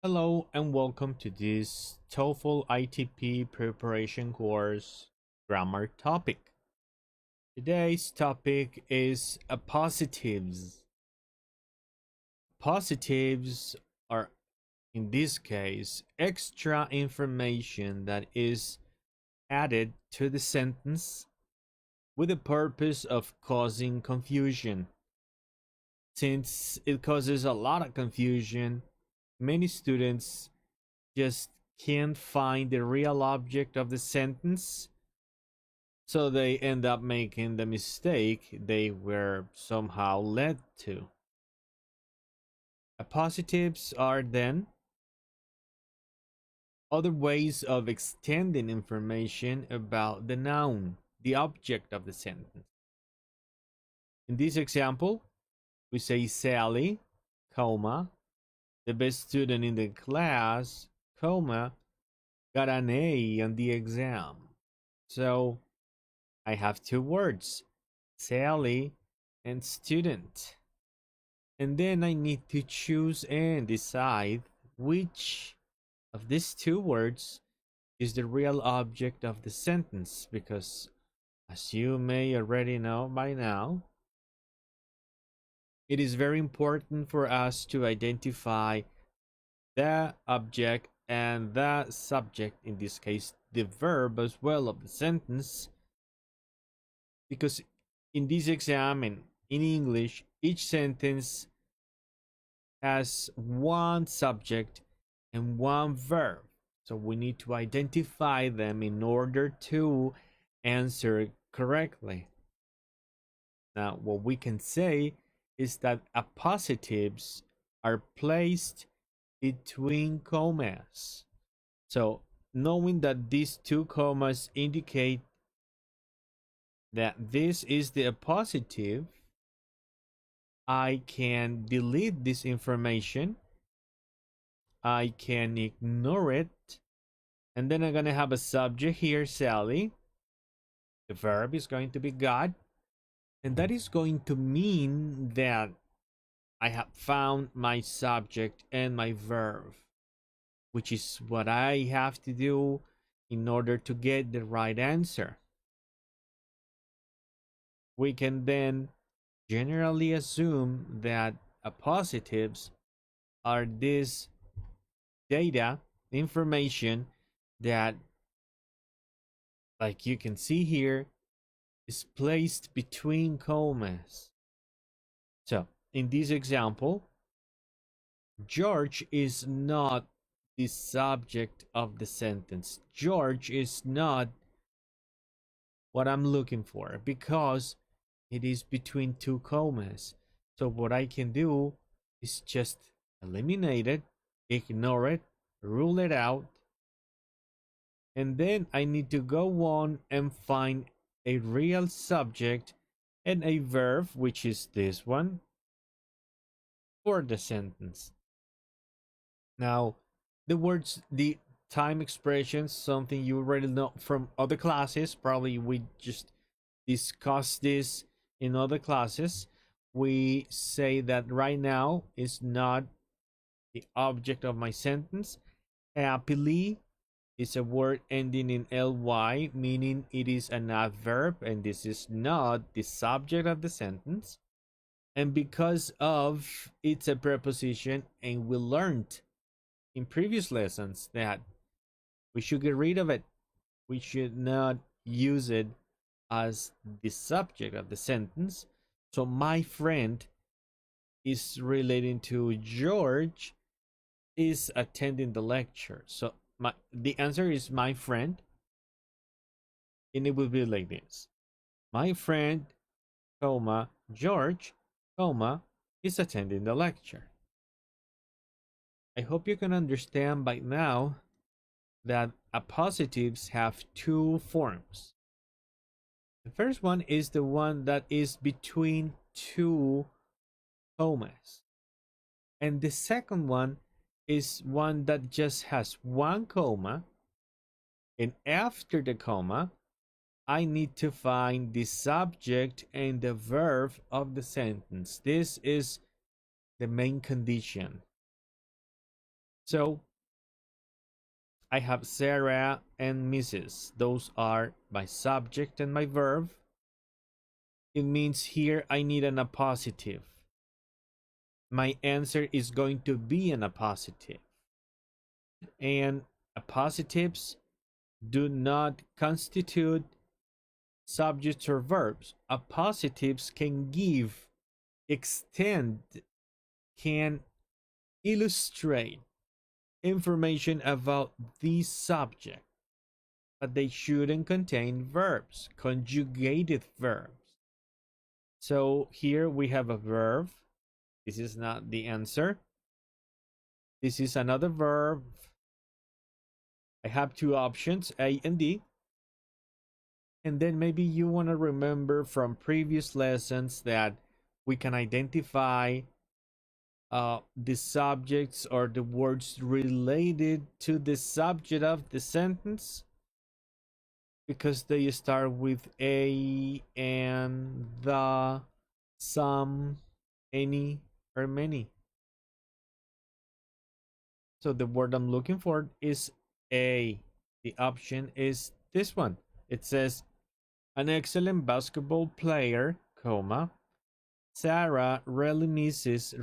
Hello and welcome to this TOEFL ITP preparation course grammar topic. Today's topic is appositives. Positives are, in this case, extra information that is added to the sentence with the purpose of causing confusion. Since it causes a lot of confusion, many students just can't find the real object of the sentence, so they end up making the mistake they were somehow led to. Appositives are then other ways of extending information about the noun, the object of the sentence. In this example, we say Sally, comma, the best student in the class, comma, got an A on the exam. So I have two words, Sally and student. And then I need to choose and decide which of these two words is the real object of the sentence, because as you may already know by now, it is very important for us to identify the object and the subject, in this case the verb as well of the sentence, because in this exam and in English, each sentence has one subject and one verb. So we need to identify them in order to answer correctly. Now, what we can say is that appositives are placed between commas. So, knowing that these two commas indicate that this is the appositive, I can delete this information, I can ignore it, and then I'm gonna have a subject here, Sally. The verb is going to be got, and that is going to mean that I have found my subject and my verb, which is what I have to do in order to get the right answer. We can then generally assume that appositives are this data, information that, like you can see here, is placed between commas. So, in this example, George is not the subject of the sentence. George is not what I'm looking for because it is between two commas. So what I can do is just eliminate it, ignore it, rule it out, and then I need to go on and find a real subject and a verb, which is this one, for the sentence. Now, the time expressions, something you already know from other classes. Probably we just discussed this in other classes. We say that right now is not the object of my sentence. Happily is a word ending in ly, meaning it is an adverb, and this is not the subject of the sentence. And because of it's a preposition, and we learned in previous lessons that we should get rid of it. We should not use it as the subject of the sentence. So my friend is relating to George is attending the lecture. So the answer is my friend, and it will be like this. My friend, comma, George, comma, is attending the lecture. I hope you can understand by now that appositives have two forms. The first one is the one that is between two commas. And the second one is one that just has one comma. And after the comma, I need to find the subject and the verb of the sentence. This is the main condition. So I have Sarah and Mrs. Those are my subject and my verb. It means here I need an appositive. My answer is going to be an appositive. And appositives do not constitute subjects or verbs. Appositives can give, extend, can illustrate information about the subject, but they shouldn't contain verbs, conjugated verbs. So here we have a verb. This is not the answer. This is another verb. I have two options, A and D. And then maybe you want to remember from previous lessons that we can identify the subjects or the words related to the subject of the sentence because they start with a, and, the, some, any, or many. So the word I'm looking for is a. The option is this one. It says an excellent basketball player, comma, Sarah rarely misses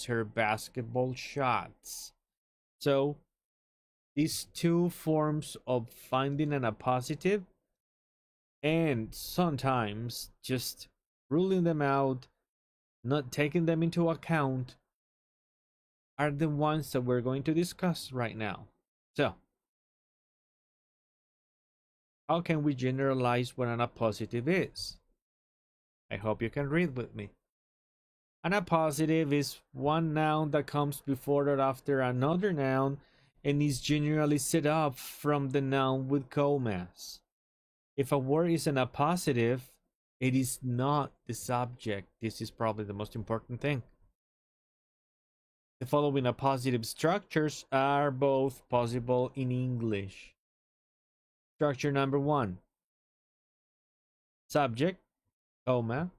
her basketball shots. So these two forms of finding an appositive and sometimes just ruling them out, not taking them into account, are the ones that we're going to discuss right now. So, how can we generalize what an appositive is? I hope you can read with me. An appositive is one noun that comes before or after another noun and is generally set up from the noun with commas. If a word is an appositive, it is not the subject. This is probably the most important thing. The following appositive structures are both possible in English. Structure number 1. Subject, comma,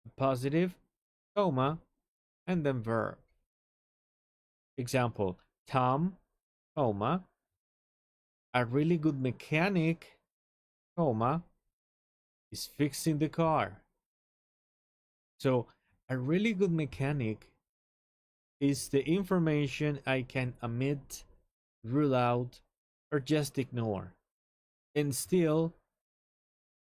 appositive, comma, and then verb. Example, Tom, comma, a really good mechanic, comma, is fixing the car. So a really good mechanic is the information I can omit, rule out, or just ignore, and still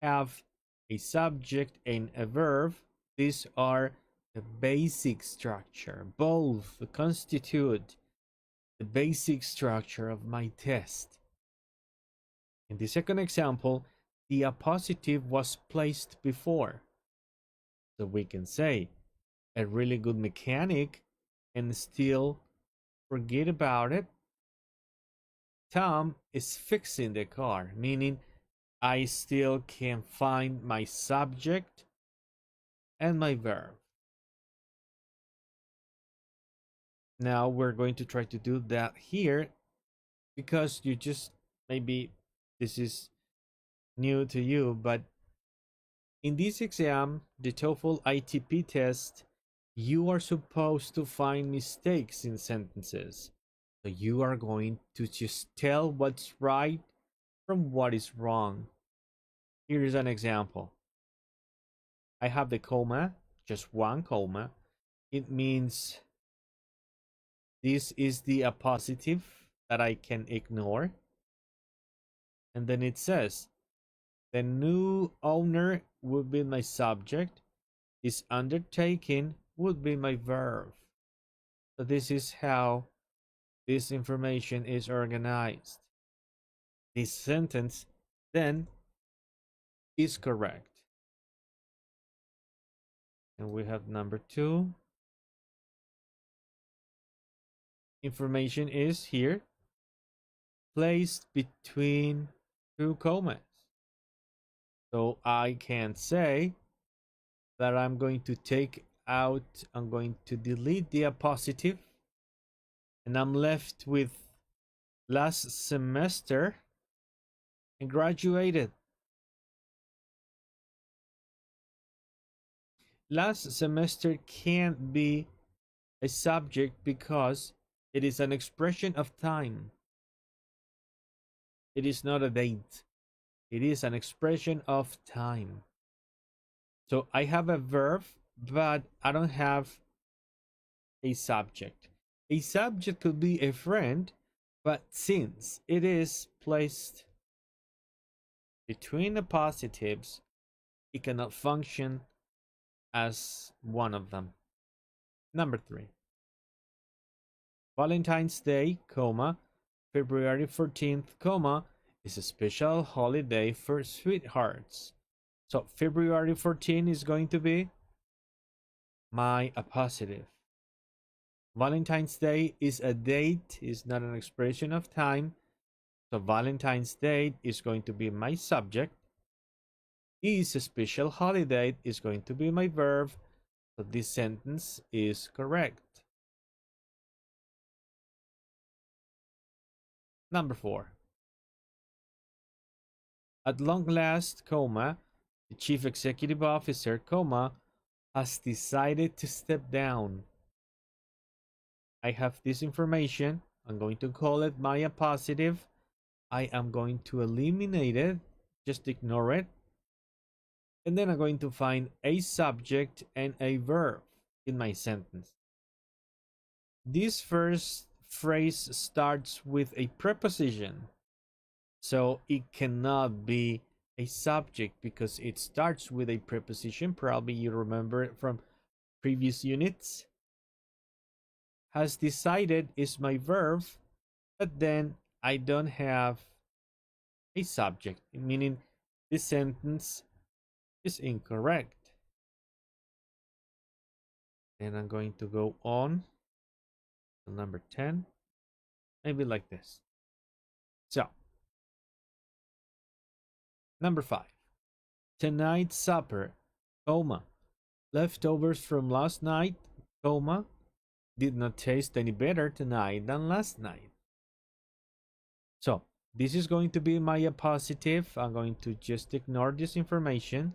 have a subject and a verb. These are the basic structure. Both constitute the basic structure of my test. In the second example, the appositive was placed before. So we can say a really good mechanic and still forget about it. Tom is fixing the car, meaning I still can find my subject and my verb. Now we're going to try to do that here because you just, maybe this is new to you, but in this exam, the Toefl Itp test, you are supposed to find mistakes in sentences. So you are going to just tell what's right from what is wrong. Here is an example. I have the comma, just one comma. It means this is the appositive that I can ignore. And then it says, the new owner would be my subject. This undertaking would be my verb. So this is how this information is organized. This sentence then is correct. And we have number 2. Information is here placed between two commas. So I can say that I'm going to I'm going to delete the appositive, and I'm left with last semester and graduated. Last semester can't be a subject because It is an expression of time. It is not a date. It is an expression of time. So I have a verb, but I don't have a subject. A subject could be a friend, but since it is placed between the positives, it cannot function as one of them. Number 3. Valentine's Day, comma, February 14th, comma, is a special holiday for sweethearts. So February 14 is going to be my appositive. Valentine's Day is a date, is not an expression of time. So Valentine's Day is going to be my subject. Is a special holiday is going to be my verb. So this sentence is correct. Number 4. At long last, comma, the chief executive officer, comma, has decided to step down. I have this information. I'm going to call it my appositive. I am going to eliminate it. Just ignore it. And then I'm going to find a subject and a verb in my sentence. This first phrase starts with a preposition. So it cannot be a subject because it starts with a preposition. Probably you remember it from previous units. Has decided is my verb, but then I don't have a subject, meaning this sentence is incorrect. And I'm going to go on to number 10, maybe like this. So, number 5. Tonight's supper, comma, leftovers from last night, comma, did not taste any better tonight than last night. So this is going to be my appositive. I'm going to just ignore this information.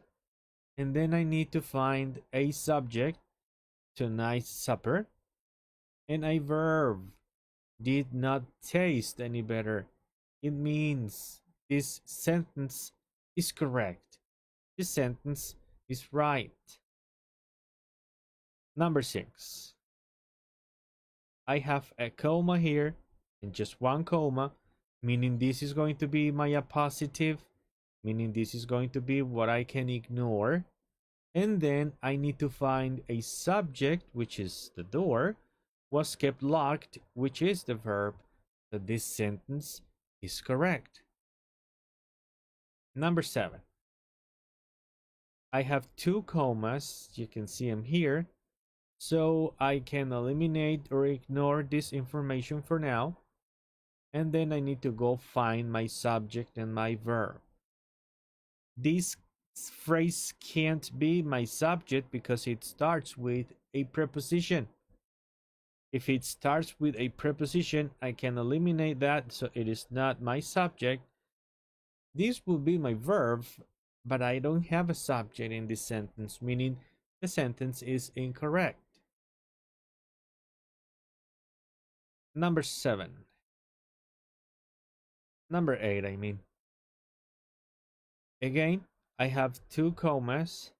And then I need to find a subject, tonight's supper, and a verb, did not taste any better. It means this sentence is correct. This sentence is right. Number 6. I have a comma here and just one comma, meaning this is going to be my appositive, meaning this is going to be what I can ignore. And then I need to find a subject, which is the door, was kept locked, which is the verb. So this sentence is correct. Number 7. I have 2 commas. You can see them here. So I can eliminate or ignore this information for now. And then I need to go find my subject and my verb. This phrase can't be my subject because it starts with a preposition. If it starts with a preposition, I can eliminate that, so it is not my subject. This will be my verb, but I don't have a subject in this sentence, meaning the sentence is incorrect. Number 7. Number 8, I mean. Again, I have 2 commas,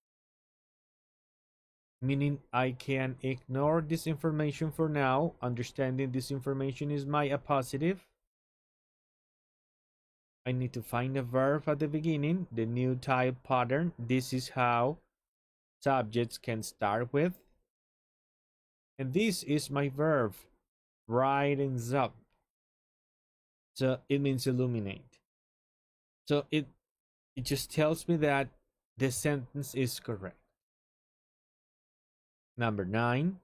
meaning I can ignore this information for now, understanding this information is my appositive. I need to find a verb at the beginning, the new type pattern. This is how subjects can start with. And this is my verb, brightens up. So it means illuminate. So it just tells me that the sentence is correct. Number 9,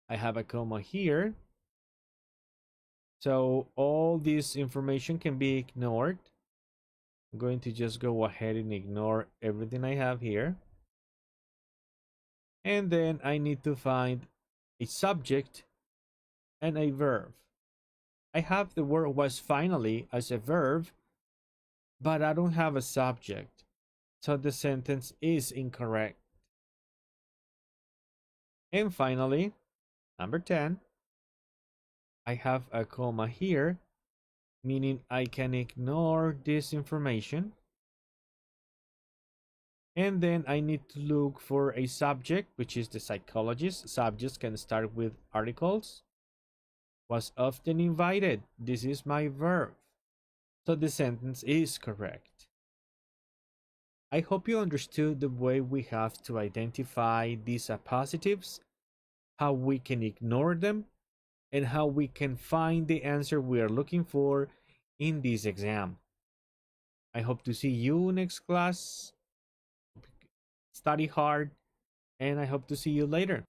I have a comma here. So all this information can be ignored. I'm going to just go ahead and ignore everything I have here. And then I need to find a subject and a verb. I have the word was finally as a verb, but I don't have a subject. So the sentence is incorrect. And finally, number 10, I have a comma here, meaning I can ignore this information. And then I need to look for a subject, which is the psychologist. Subjects can start with articles. Was often invited. This is my verb. So the sentence is correct. I hope you understood the way we have to identify these appositives, how we can ignore them, and how we can find the answer we are looking for in this exam. I hope to see you next class. Study hard, and I hope to see you later.